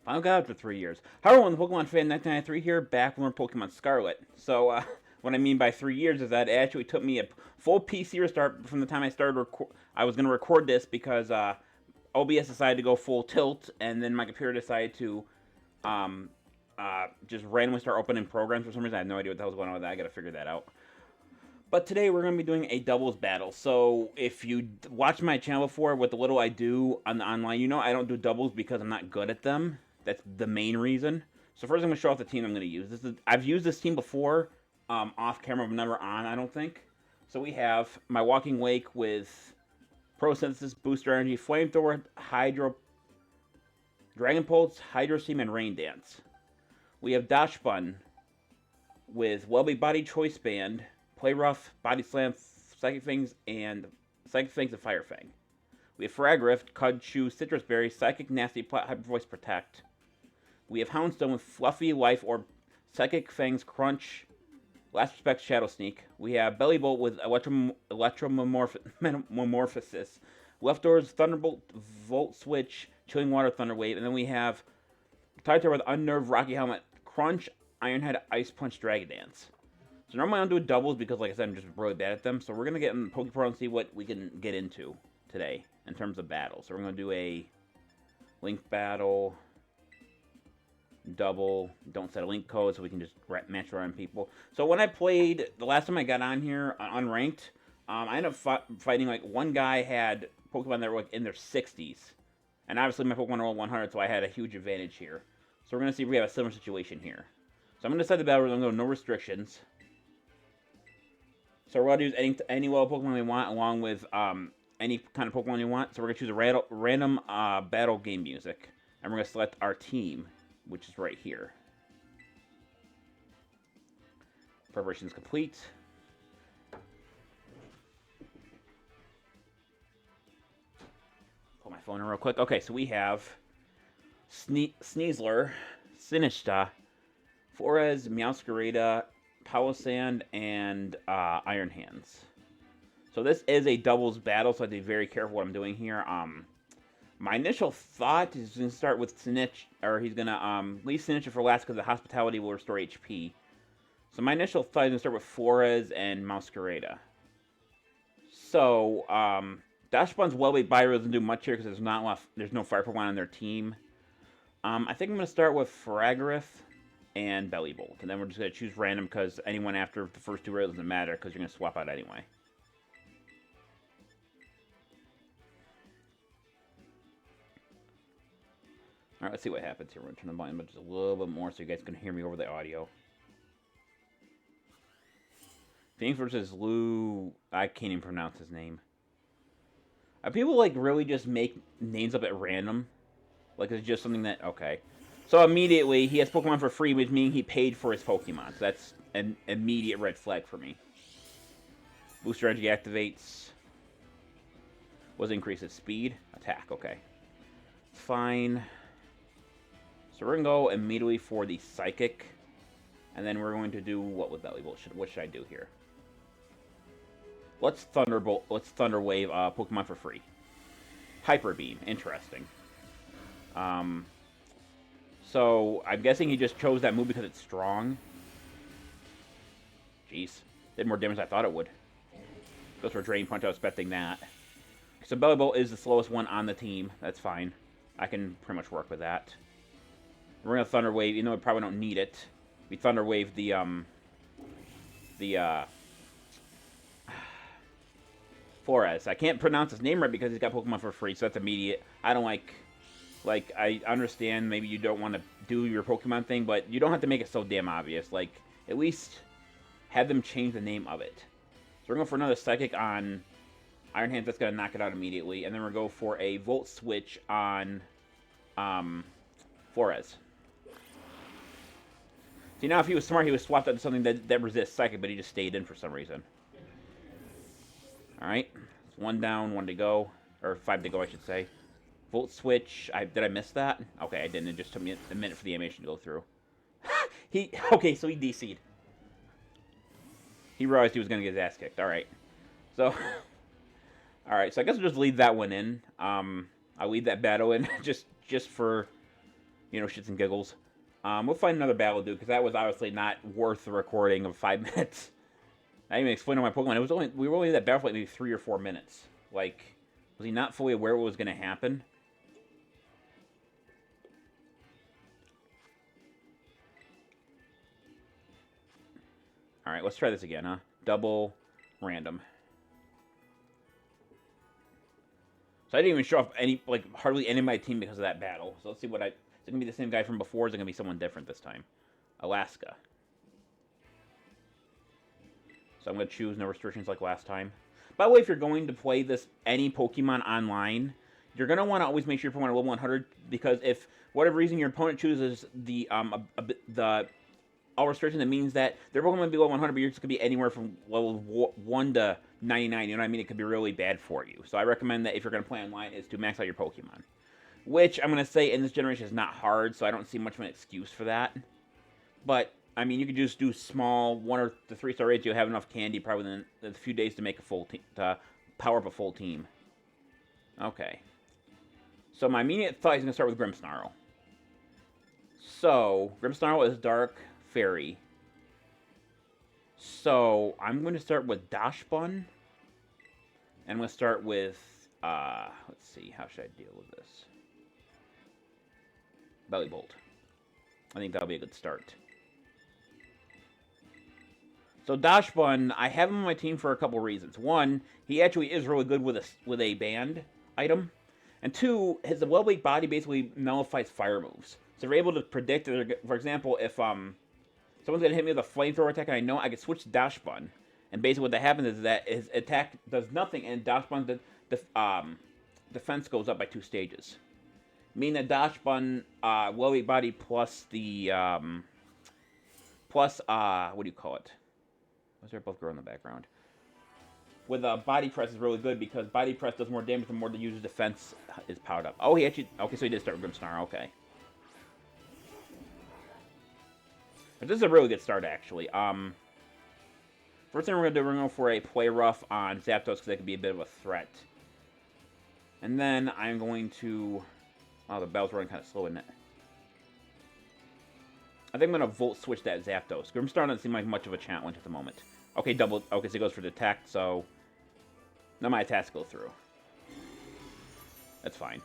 Finally got after 3 years. However, on the Pokemon Fan 1993 here, back when we were Pokemon Scarlet. So, what I mean by 3 years is that it actually took me a full PC restart from the time I started. I was going to record this because OBS decided to go full tilt, and then my computer decided to um, just randomly start opening programs for some reason. I have no idea what the hell's going on with that. I got to figure that out. But today we're going to be doing a doubles battle. So if you watched my channel before, with the little I do on the online, you know I don't do doubles because I'm not good at them. That's the main reason. So first I'm going to show off the team I'm going to use. I've used this team before off camera, but never on, I don't think. So we have my Walking Wake with Pro Synthesis, Booster Energy, Flamethrower, Hydro, Dragon Pulse, Hydro Steam, and Rain Dance. We have Dachshund with Wellbe Body Choice Band, Play Rough, Body Slam, Psychic Fangs, and Fire Fang. We have Farigiraf, Cud Chew, Citrus Berry, Psychic Nasty, Hyper Voice Protect. We have Houndstone with Fluffy Life Orb, Psychic Fangs, Crunch, Last Respect, Shadow Sneak. We have Bellybolt with Electromorphosis, Leftovers, Thunderbolt, Volt Switch, Chilling Water, Thunder Wave, and then we have Tyranitar with Unnerved, Rocky Helmet, Crunch, Ironhead, Ice Punch, Dragon Dance. So normally I don't do doubles because, like I said, I'm just really bad at them. So we're going to get in PokePro and see what we can get into today in terms of battles. So we're going to do a link battle, double, don't set a link code so we can just match around people. So when I played, the last time I got on here, unranked, I ended up fighting, like, one guy had Pokemon that were, like, in their 60s. And obviously my Pokemon are all 100, so I had a huge advantage here. So we're going to see if we have a similar situation here. So I'm going to set the battle, I'm going to go no restrictions. So we're going to use any level Pokemon we want, along with any kind of Pokemon you want. So we're going to choose a random battle game music. And we're going to select our team, which is right here. Preparation is complete. Pull my phone in real quick. Okay, so we have Sneasler, Sinistcha, Flores, Meowscarada, Palossand, and Iron Hands. So this is a doubles battle, so I have to be very careful what I'm doing here. My initial thought is going to start with Sinistcha, or he's going to leave Sinistcha for last because the Hospitality will restore HP. So my initial thought is going to start with Flores and Meowscarada. So, Dachshund's Wellbe Bio doesn't do much here because there's no Fire Pokemon on their team. I think I'm going to start with Farigiraf and Bellybolt. And then we're just going to choose random because anyone after the first two rails doesn't matter because you're going to swap out anyway. Alright, let's see what happens here. We're going to turn the volume up just a little bit more so you guys can hear me over the audio. Phoenix versus Lou... I can't even pronounce his name. People, like, really just make names up at random? Like, it's just something that... Okay. So immediately, he has Pokemon for free, which means he paid for his Pokemon. So that's an immediate red flag for me. Booster Energy activates. Was increases speed. Attack, okay. Fine. So we're going to go immediately for the Psychic. And then we're going to do what with Bellybolt? What should I do here? Let's Thunderbolt. Let's Thunder Wave Pokemon for free. Hyper Beam. Interesting. So, I'm guessing he just chose that move because it's strong. Jeez. Did more damage than I thought it would. Goes for a Drain Punch, I was expecting that. So, Bellybolt is the slowest one on the team. That's fine. I can pretty much work with that. We're going to Thunder Wave, even though we probably don't need it. We Thunder Wave the Flores. I can't pronounce his name right because he's got Pokemon for free, so that's immediate. I don't like, I understand maybe you don't want to do your Pokemon thing, but you don't have to make it so damn obvious. Like, at least have them change the name of it. So we're going for another Psychic on Iron Hands. That's going to knock it out immediately. And then we're going to go for a Volt Switch on Flores. See, now if he was smart, he would swap that to something that resists Psychic, but he just stayed in for some reason. Alright. It's 1 down, 1 to go. Or 5 to go, I should say. Volt Switch. Did I miss that? Okay, I didn't. It just took me a minute for the animation to go through. Okay, so he DC'd. He realized he was going to get his ass kicked. Alright. So, alright, so I guess we'll just leave that one in. I'll leave that battle in just for, you know, shits and giggles. We'll find another battle to do, because that was obviously not worth the recording of 5 minutes. I didn't even explain on my Pokemon. It was only, we were only in that battle for like maybe 3 or 4 minutes. Like, was he not fully aware what was going to happen? Alright, let's try this again, huh? Double random. So I didn't even show off any, like, hardly any of my team because of that battle. So let's see what I... Is it going to be the same guy from before, or is it going to be someone different this time? Alaska. So I'm going to choose no restrictions like last time. By the way, if you're going to play this, any Pokemon online, you're going to want to always make sure you're Pokemon at level 100, because if, for whatever reason, your opponent chooses the all restriction, that means that their Pokemon will be level 100, but yours could be anywhere from level 1 to 99, you know what I mean? It could be really bad for you. So I recommend that if you're going to play online, is to max out your Pokemon. Which, I'm going to say, in this generation is not hard, so I don't see much of an excuse for that. But, I mean, you could just do small 1 or 3-star raids. You'll have enough candy probably within a few days to make a full team, to power up a full team. Okay. So my immediate thought is going to start with Grimmsnarl. So, Grimmsnarl is Dark Fairy. So, I'm going to start with Dashbun. And I'm going to start with, let's see, how should I deal with this? Belly Bolt. I think that'll be a good start. So Dashbun, I have him on my team for a couple reasons. One, he actually is really good with a band item. And two, his well-weight body basically nullifies fire moves. So we're able to predict that, for example, if someone's going to hit me with a flamethrower attack and I know I can switch to Dashbun. And basically what that happens is that his attack does nothing and Dashbun's defense goes up by 2 stages. Meaning that Dashbun, well-weight body plus the, what do you call it? What's there both grow in the background? With body press is really good because body press does more damage the more the user's defense is powered up. Oh, he actually, okay, so he did start with Grimmsnarl, okay. But this is a really good start, actually. First thing we're going to do, we're going to go for a Play Rough on Zapdos because that could be a bit of a threat. And then I'm going to... Oh, the bell's running kind of slow, isn't it? I think I'm going to Volt Switch that Zapdos. Grimmsnarl doesn't seem like much of a challenge at the moment. Okay, double... Okay, so he goes for Detect, so... None of my attacks go through. That's fine.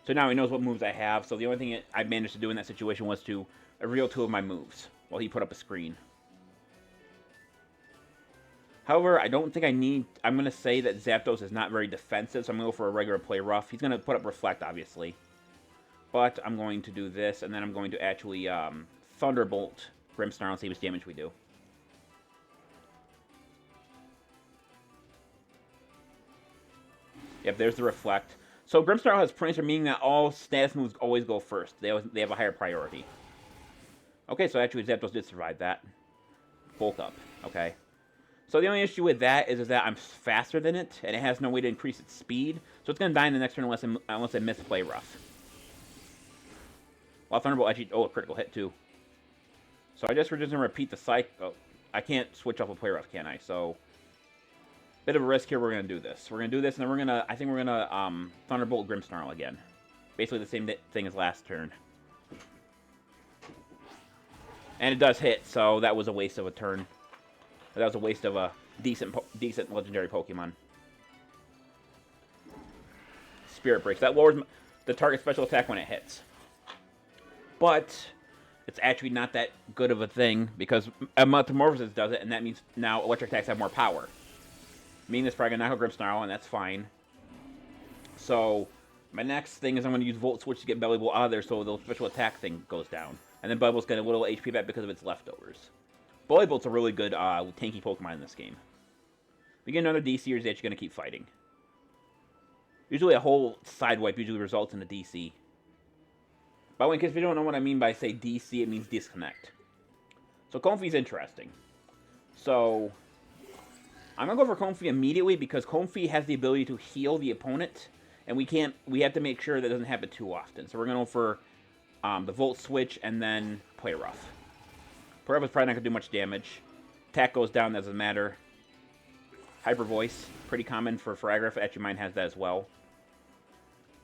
So now he knows what moves I have, so the only thing I managed to do in that situation was to reveal 2 of my moves while he put up a screen. However, I don't think I need... I'm going to say that Zapdos is not very defensive, so I'm going to go for a regular Play Rough. He's going to put up Reflect, obviously. But I'm going to do this, and then I'm going to actually Thunderbolt Grimmsnarl and see how much damage we do. Yep, there's the Reflect. So Grimmsnarl has Prancer, meaning that all status moves always go first. They have a higher priority. Okay, so actually Zapdos did survive that. Bulk up, okay. So the only issue with that is that I'm faster than it, and it has no way to increase its speed. So it's going to die in the next turn unless I miss Play Rough. Well, Thunderbolt actually... Oh, a critical hit, too. So I guess we're just going to repeat the cycle. Oh, I can't switch off a Play Rough, can I? So, bit of a risk here. We're going to do this. We're going to do this, and then we're going to... I think we're going to Thunderbolt Grimmsnarl again. Basically the same thing as last turn. And it does hit, so that was a waste of a turn. That was a waste of a decent legendary Pokemon. Spirit Breaks. That lowers the target special attack when it hits. But it's actually not that good of a thing because Metamorphosis does it, and that means now electric attacks have more power. Meaning it's probably going to knock out Grimmsnarl, and that's fine. So my next thing is I'm going to use Volt Switch to get Belly Bolt out of there so the special attack thing goes down. And then Belly Bolt's getting a little HP back because of its leftovers. Belly Bolt's a really good tanky Pokemon in this game. If we get another DC, you're actually going to keep fighting. Usually a whole side wipe usually results in a DC. By the way, in case you don't know what I mean by say DC, it means disconnect. So Comfey's interesting. So I'm going to go for Comfey immediately because Comfey has the ability to heal the opponent. And we have to make sure that doesn't happen too often. So we're going to go for the Volt Switch and then Play Rough. Play Rough is probably not going to do much damage. Attack goes down, doesn't matter. Hyper Voice, pretty common for Farigiraf. Actually, mine has that as well.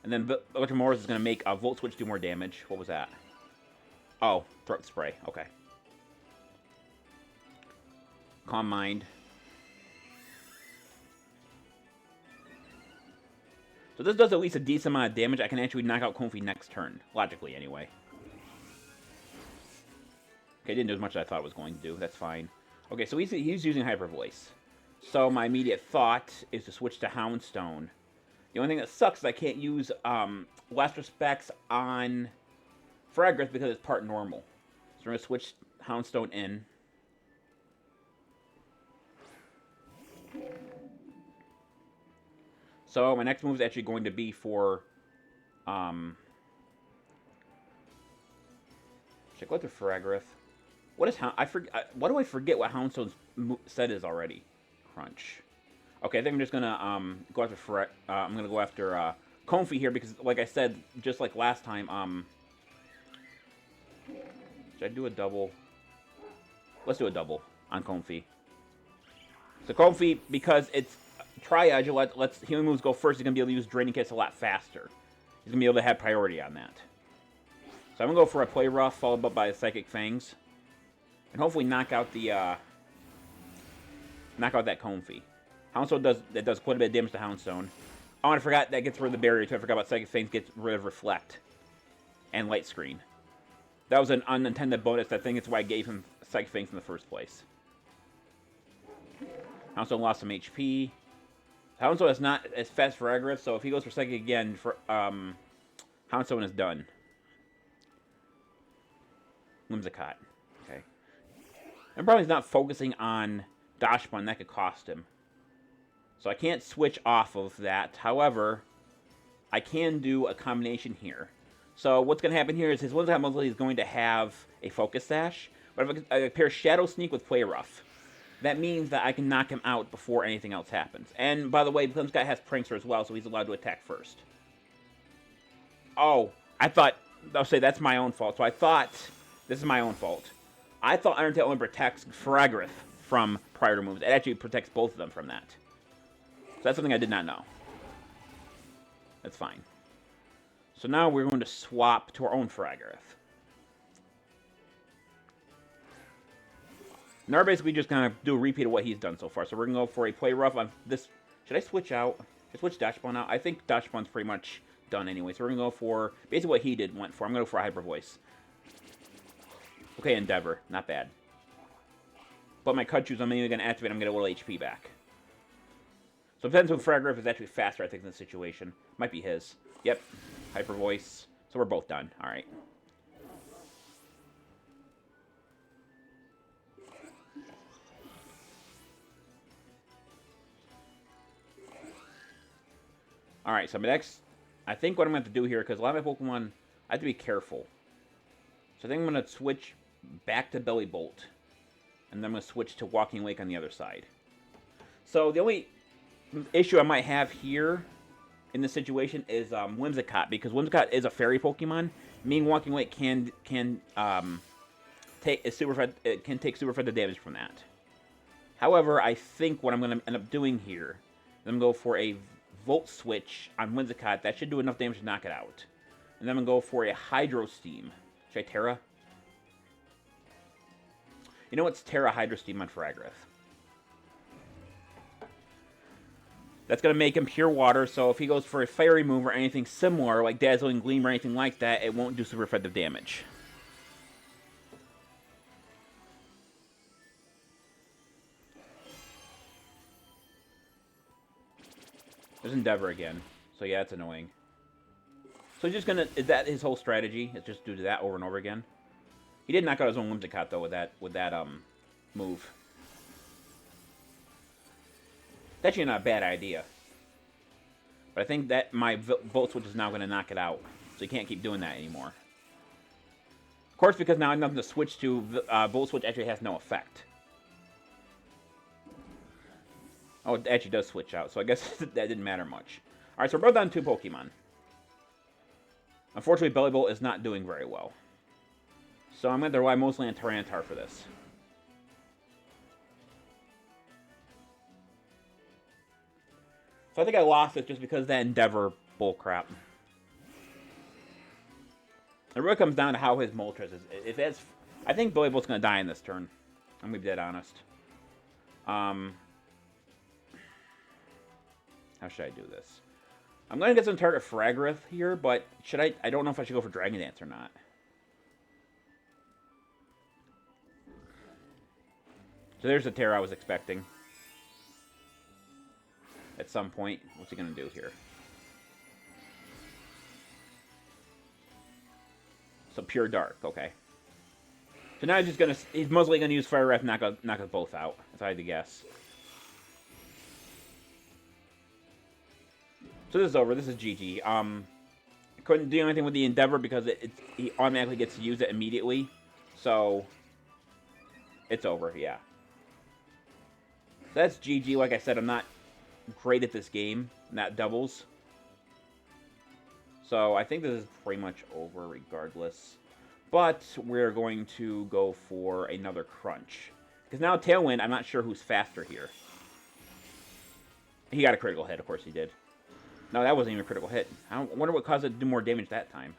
And then Electric Morse is going to make a Volt Switch do more damage. What was that? Oh, Throat Spray. Okay. Calm Mind. So this does at least a decent amount of damage. I can actually knock out Comfey next turn. Logically, anyway. Okay, didn't do as much as I thought it was going to do. That's fine. Okay, so he's using Hyper Voice. So my immediate thought is to switch to Houndstone. The only thing that sucks is I can't use Last Respects on Farigiraf because it's part normal. So we're going to switch Houndstone in. So my next move is actually going to be for... should I go after Farigiraf? What is why do I forget what Houndstone's set is already? Crunch. Okay, I think I'm just gonna go after I'm gonna go after Comfey here because, like I said, just like last time, should I do a double? Let's do a double on Comfey. So Comfey, because it's Triage, lets healing moves go first. He's gonna be able to use Draining Kiss a lot faster. He's gonna be able to have priority on that. So I'm gonna go for a Play Rough followed up by a Psychic Fangs. And hopefully knock out that Comfey. Houndstone does quite a bit of damage to Houndstone. Oh, and I forgot that gets rid of the barrier too. I forgot about Psychic Fangs gets rid of Reflect and Light Screen. That was an unintended bonus. I think it's why I gave him Psychic Fangs in the first place. Houndstone lost some HP. Houndstone is not as fast for Farigiraf, so if he goes for Psychic again, Houndstone is done. Whimsicott. Okay. And probably he's not focusing on Dash Bun. That could cost him. So I can't switch off of that. However, I can do a combination here. So what's going to happen here is his Whimsicott mostly is going to have a Focus Sash. But if I pair Shadow Sneak with Play Rough, that means that I can knock him out before anything else happens. And by the way, Whimsicott has Prankster as well, so he's allowed to attack first. Oh, I'll say that's my own fault. So I thought, this is my own fault. I thought Iron Tail only protects Farigiraf from prior moves. It actually protects both of them from that. So that's something I did not know. That's fine. So now we're going to swap to our own Farigiraf. Now we're basically just going to do a repeat of what he's done so far. So we're going to go for a Play Rough on this. Should I switch out? Should I switch Dash Bun out? I think Dash Bun's pretty much done anyway. So we're going to go for basically what he went for. I'm going to go for a Hyper Voice. Okay, Endeavor. Not bad. But my Cut Shoes, I'm only going to activate. I'm going to get a little HP back. So it depends if Farigiraf is actually faster, I think, in this situation. Might be his. Yep. Hyper Voice. So we're both done. All right. All right, so my next... I think what I'm going to have to do here, because a lot of my Pokemon, I have to be careful. So I think I'm going to switch back to Belly Bolt. And then I'm going to switch to Walking Lake on the other side. So the only issue I might have here in this situation is Whimsicott, because Whimsicott is a fairy Pokemon. Meaning Walking Lake can take super effective damage from that. However, I think what I'm going to end up doing here is I'm going to go for a Volt Switch on Whimsicott. That should do enough damage to knock it out. And then I'm going to go for a Hydro Steam. Should I Terra? You know what's Terra Hydro Steam on Farigiraf? That's going to make him Pure Water, so if he goes for a Fairy move or anything similar, like Dazzling Gleam or anything like that, it won't do super effective damage. There's Endeavor again. So yeah, it's annoying. So he's just gonna... Is that his whole strategy? It's just do that over and over again? He did knock out his own Whimsicott, though, with that move. That's actually not a bad idea. But I think that my Volt Switch is now going to knock it out. So you can't keep doing that anymore. Of course, because now I have nothing to switch to, Volt Switch actually has no effect. Oh, it actually does switch out, so I guess that didn't matter much. Alright, so we're both down 2 Pokemon. Unfortunately, Belly Bolt is not doing very well. So I'm going to rely mostly on Tyranitar for this. So I think I lost it just because of that Endeavor bullcrap. It really comes down to how his Moltres is. If it's, I think Billy Bolt's going to die in this turn. I'm going to be dead honest. How should I do this? I'm going to get some target Farigiraf here, but should I don't know if I should go for Dragon Dance or not. So there's the terror I was expecting. At some point. What's he going to do here? So pure dark, okay. So now he's mostly gonna use Farigiraf, knock us both out, if I had to guess. So this is over, this is GG. Couldn't do anything with the Endeavor because he automatically gets to use it immediately. So it's over, yeah. So that's GG, like I said, I'm not great at this game, not doubles. So I think this is pretty much over regardless. But we're going to go for another crunch. Because now Tailwind, I'm not sure who's faster here. He got a critical hit, of course he did. No, that wasn't even a critical hit. I wonder what caused it to do more damage that time.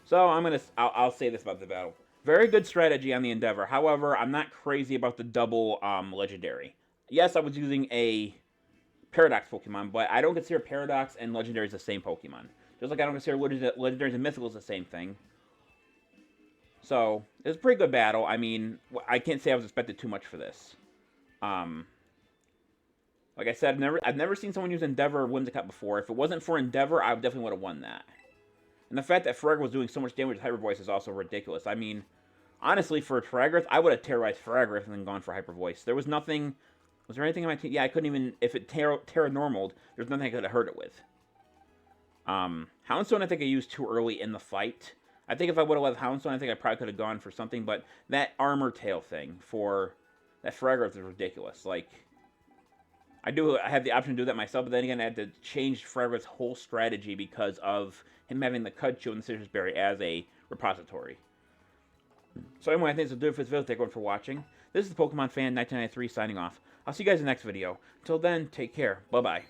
So I'll say this about the battle. Very good strategy on the Endeavor. However, I'm not crazy about the double legendary. Yes, I was using a Paradox Pokemon, but I don't consider Paradox and Legendaries the same Pokemon. Just like I don't consider Legendaries and Mythicals the same thing. So, it was a pretty good battle. I mean, I can't say I was expected too much for this. Like I said, I've never seen someone use Endeavor or Whimsicott before. If it wasn't for Endeavor, I definitely would have won that. And the fact that Farigiraf was doing so much damage with Hyper Voice is also ridiculous. I mean, honestly, for Farigiraf, I would have terrorized Farigiraf and then gone for Hyper Voice. There was nothing... Was there anything in my team? Yeah, I couldn't even... If it Terra-Normaled, there's nothing I could have hurt it with. Houndstone, I think I used too early in the fight. I think if I would have left Houndstone, I think I probably could have gone for something, but that Armor Tail thing for that Farigiraf is ridiculous. Like, I have the option to do that myself, but then again, I had to change Farigiraf's whole strategy because of him having the Cudchoo and the Citrus Berry as a repository. So anyway, I think this will do it for this video. Thank everyone for watching. This is the Pokemon Fan 1993 signing off. I'll see you guys in the next video. Until then, take care. Bye-bye.